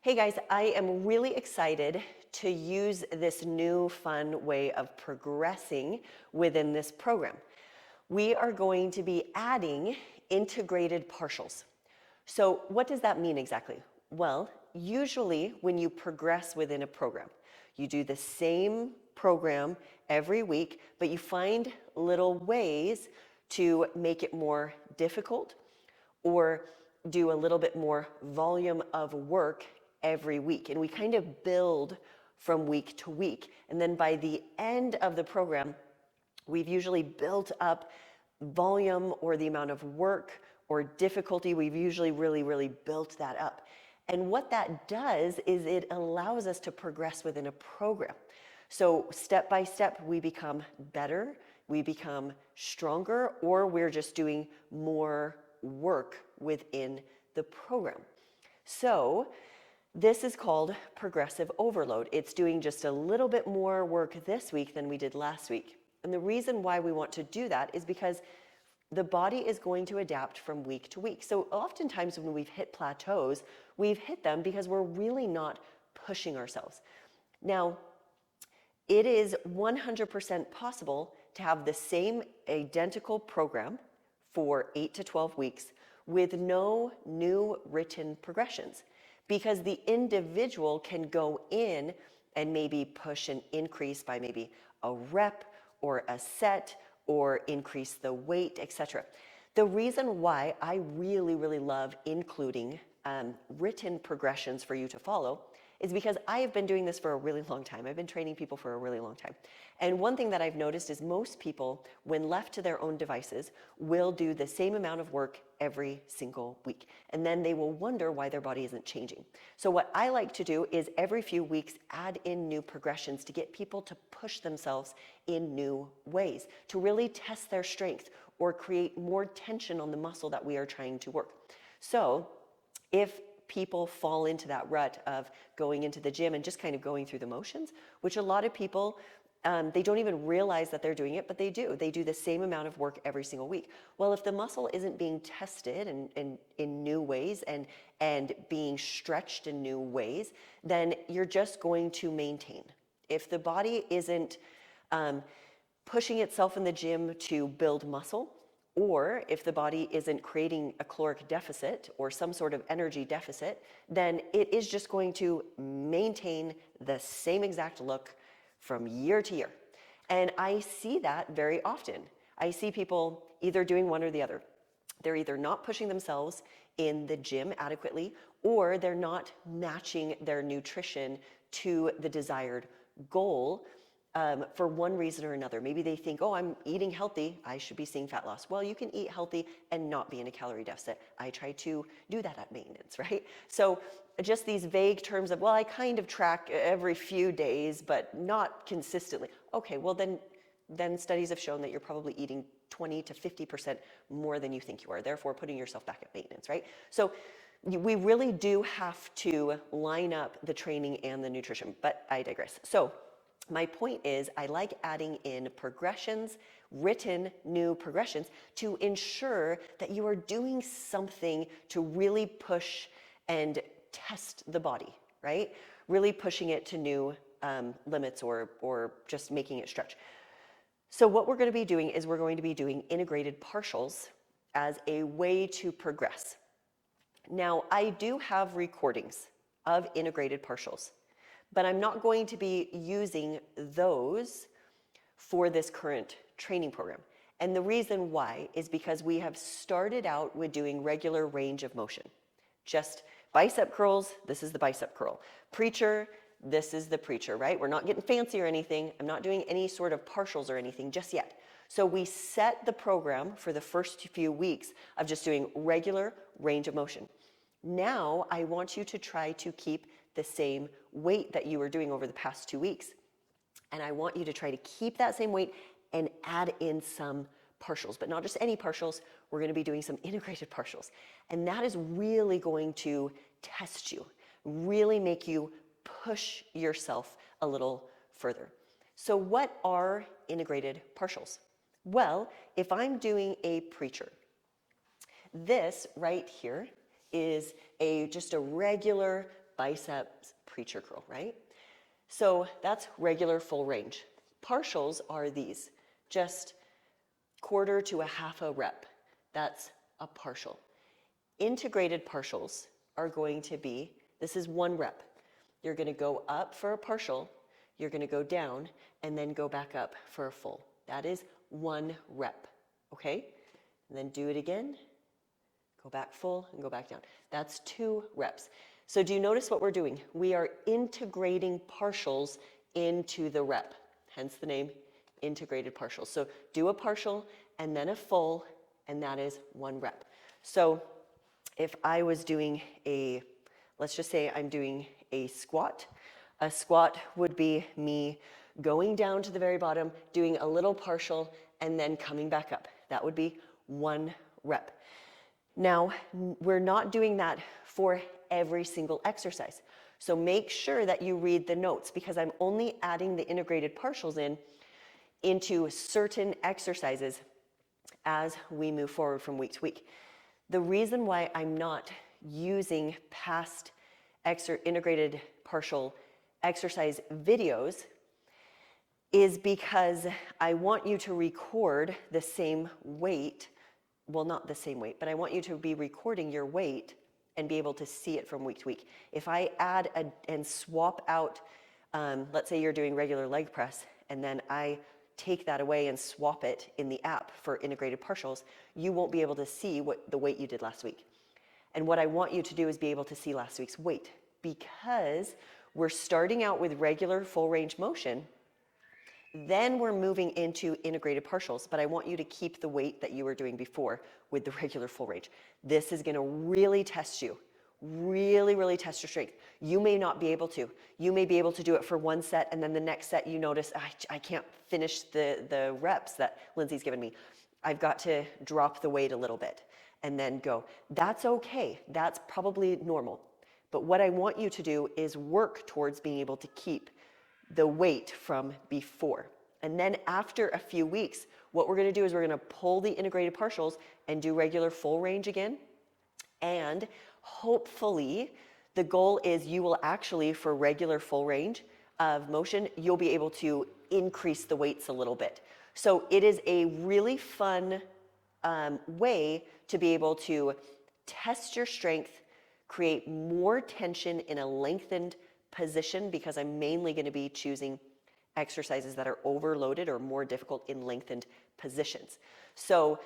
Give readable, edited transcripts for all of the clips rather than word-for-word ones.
Hey guys, I am really excited to use this new fun way of progressing within this program. We are going to be adding integrated partials. So what does that mean exactly? Well, usually when you progress within a program, you do the same program every week, but you find little ways to make it more difficult or do a little bit more volume of work every week. And we kind of build from week to week. And then by the end of the program, we've usually built up volume or the amount of work or difficulty. We've usually really built that up. And what that does is it allows us to progress within a program. So step by step, we become better, we become stronger, or we're just doing more work within the program. So this is called progressive overload. It's doing just a little bit more work this week than we did last week. And the reason why we want to do that is because the body is going to adapt from week to week. So oftentimes when we've hit plateaus, we've hit them because we're really not pushing ourselves. Now, it is 100% possible to have the same identical program for 8 to 12 weeks with no new written progressions, because the individual can go in and maybe push an increase by maybe a rep or a set or increase the weight, etc. The reason why I really love including written progressions for you to follow is because I have been doing this for a really long time. I've been training people for a really long time. And one thing that I've noticed is most people, when left to their own devices, will do the same amount of work every single week. And then they will wonder why their body isn't changing. So what I like to do is every few weeks add in new progressions to get people to push themselves in new ways, to really test their strength or create more tension on the muscle that we are trying to work. So if people fall into that rut of going into the gym and just kind of going through the motions, which a lot of people, they don't even realize that they're doing it, but they do. They do the same amount of work every single week. Well, if the muscle isn't being tested in new ways and being stretched in new ways, then you're just going to maintain. If the body isn't pushing itself in the gym to build muscle, or if the body isn't creating a caloric deficit or some sort of energy deficit, then it is just going to maintain the same exact look from year to year. And I see that very often. I see people either doing one or the other. They're either not pushing themselves in the gym adequately, or they're not matching their nutrition to the desired goal. For one reason or another. Maybe they think, oh, I'm eating healthy, I should be seeing fat loss. Well, you can eat healthy and not be in a calorie deficit. I try to do that at maintenance, right? So just these vague terms of, well, I kind of track every few days, but not consistently. Okay, well then studies have shown that you're probably eating 20 to 50% more than you think you are, therefore putting yourself back at maintenance, right? So we really do have to line up the training and the nutrition, but I digress. So my point is, I like adding in progressions, written new progressions, to ensure that you are doing something to really push and test the body, right? Really pushing it to new limits or just making it stretch. So what we're going to be doing is we're going to be doing integrated partials as a way to progress. Now, I do have recordings of integrated partials, but I'm not going to be using those for this current training program. And the reason why is because we have started out with doing regular range of motion. Just bicep curls, this is the bicep curl. Preacher, this is the preacher, right? We're not getting fancy or anything. I'm not doing any sort of partials or anything just yet. So we set the program for the first few weeks of just doing regular range of motion. Now I want you to try to keep the same weight that you were doing over the past 2 weeks. And I want you to try to keep that same weight and add in some partials, but not just any partials. We're going to be doing some integrated partials. And that is really going to test you, really make you push yourself a little further. So what are integrated partials? Well, if I'm doing a preacher, this right here is just a regular biceps preacher curl, right? So that's regular full range. Partials are these, just quarter to a half a rep. That's a partial. Integrated partials are going to be, this is 1 rep. You're going to go up for a partial, you're going to go down, and then go back up for a full. That is 1 rep, okay? And then do it again, go back full, and go back down. That's 2 reps. So do you notice what we're doing? We are integrating partials into the rep, hence the name integrated partials. So do a partial and then a full, and that is 1 rep. So if I was doing let's just say I'm doing a squat would be me going down to the very bottom, doing a little partial, and then coming back up. That would be 1 rep. Now, we're not doing that for every single exercise. So make sure that you read the notes, because I'm only adding the integrated partials into certain exercises as we move forward from week to week. The reason why I'm not using past integrated partial exercise videos is because I want you to record the same weight. Well, not the same weight, but I want you to be recording your weight and be able to see it from week to week. If I add and swap out, let's say you're doing regular leg press, and then I take that away and swap it in the app for integrated partials, you won't be able to see the weight you did last week. And what I want you to do is be able to see last week's weight, because we're starting out with regular full range motion, then we're moving into integrated partials, but I want you to keep the weight that you were doing before with the regular full range. This is gonna really test you, really test your strength. You may not be able to. You may be able to do it for 1 set, and then the next set you notice, I can't finish the reps that Lindsay's given me. I've got to drop the weight a little bit and then go. That's okay, that's probably normal. But what I want you to do is work towards being able to keep the weight from before. And then after a few weeks, what we're gonna do is we're gonna pull the integrated partials and do regular full range again. And hopefully, the goal is you will actually, for regular full range of motion, you'll be able to increase the weights a little bit. So it is a really fun way to be able to test your strength, create more tension in a lengthened position, because I'm mainly going to be choosing exercises that are overloaded or more difficult in lengthened positions. So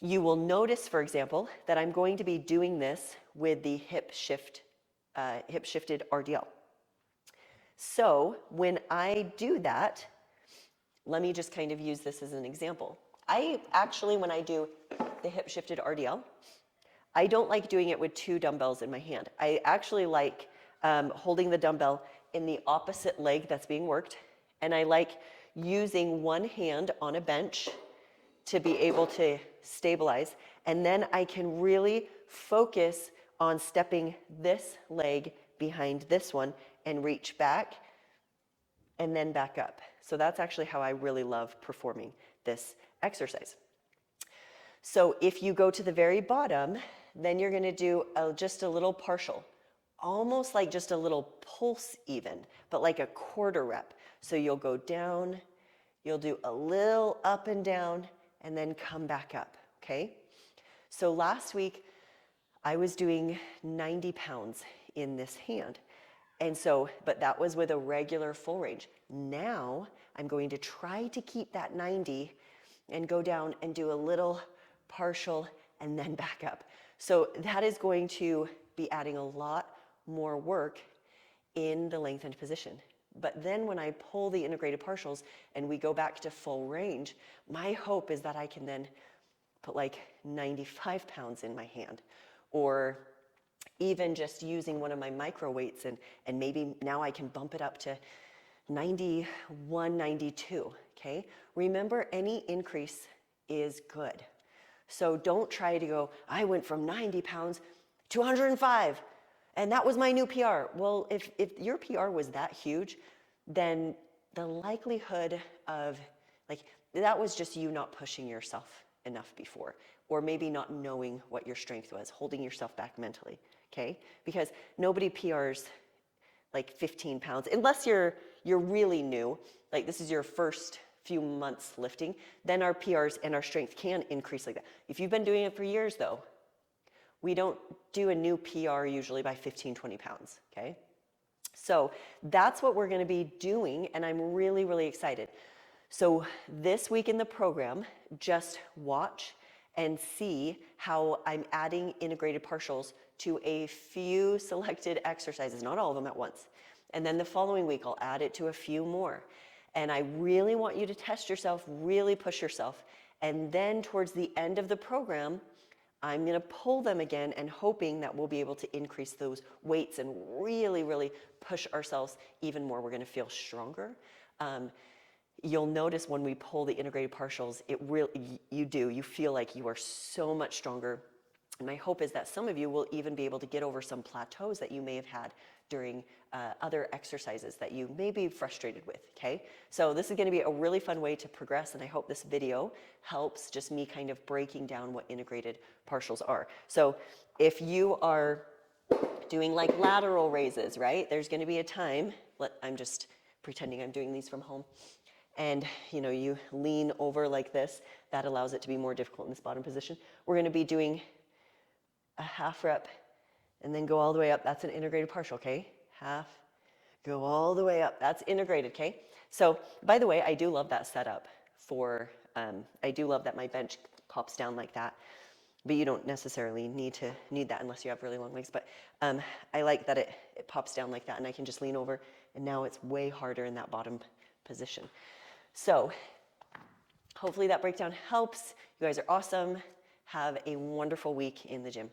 you will notice, for example, that I'm going to be doing this with the hip shifted RDL. So when I do that, let me just kind of use this as an example. I actually, when I do the hip shifted RDL, I don't like doing it with 2 dumbbells in my hand. I actually like holding the dumbbell in the opposite leg that's being worked, and I like using one hand on a bench to be able to stabilize, and then I can really focus on stepping this leg behind this one and reach back and then back up. So that's actually how I really love performing this exercise. So if you go to the very bottom, then you're going to do just a little partial, almost like just a little pulse even, but like a quarter rep. So you'll go down, you'll do a little up and down, and then come back up, okay? So last week, I was doing 90 pounds in this hand. And so, but that was with a regular full range. Now, I'm going to try to keep that 90 and go down and do a little partial and then back up. So that is going to be adding a lot more work in the lengthened position. But then when I pull the integrated partials and we go back to full range, my hope is that I can then put like 95 pounds in my hand, or even just using one of my micro weights, and maybe now I can bump it up to 91, 92, okay? Remember, any increase is good. So don't try to go, I went from 90 pounds to 105, and that was my new PR. Well, if your PR was that huge, then the likelihood of, like, that was just you not pushing yourself enough before, or maybe not knowing what your strength was, holding yourself back mentally, okay? Because nobody PRs like 15 pounds, unless you're really new, like this is your first few months lifting, then our PRs and our strength can increase like that. If you've been doing it for years though, we don't do a new PR usually by 15, 20 pounds, okay? So that's what we're gonna be doing, and I'm really, really excited. So this week in the program, just watch and see how I'm adding integrated partials to a few selected exercises, not all of them at once. And then the following week, I'll add it to a few more. And I really want you to test yourself, really push yourself. And then towards the end of the program, I'm gonna pull them again and hoping that we'll be able to increase those weights and really, really push ourselves even more. We're gonna feel stronger. You'll notice when we pull the integrated partials, you feel like you are so much stronger. And my hope is that some of you will even be able to get over some plateaus that you may have had during other exercises that you may be frustrated with, okay? So this is gonna be a really fun way to progress, and I hope this video helps just me kind of breaking down what integrated partials are. So if you are doing like lateral raises, right? There's gonna be a time, I'm just pretending I'm doing these from home, and you lean over like this. That allows it to be more difficult in this bottom position. We're gonna be doing a half rep and then go all the way up. That's an integrated partial, okay? Half, go all the way up. That's integrated, okay? So, by the way, I do love that setup I do love that my bench pops down like that, but you don't necessarily need that unless you have really long legs. But I like that it pops down like that, and I can just lean over, and now it's way harder in that bottom position. So hopefully that breakdown helps. You guys are awesome. Have a wonderful week in the gym.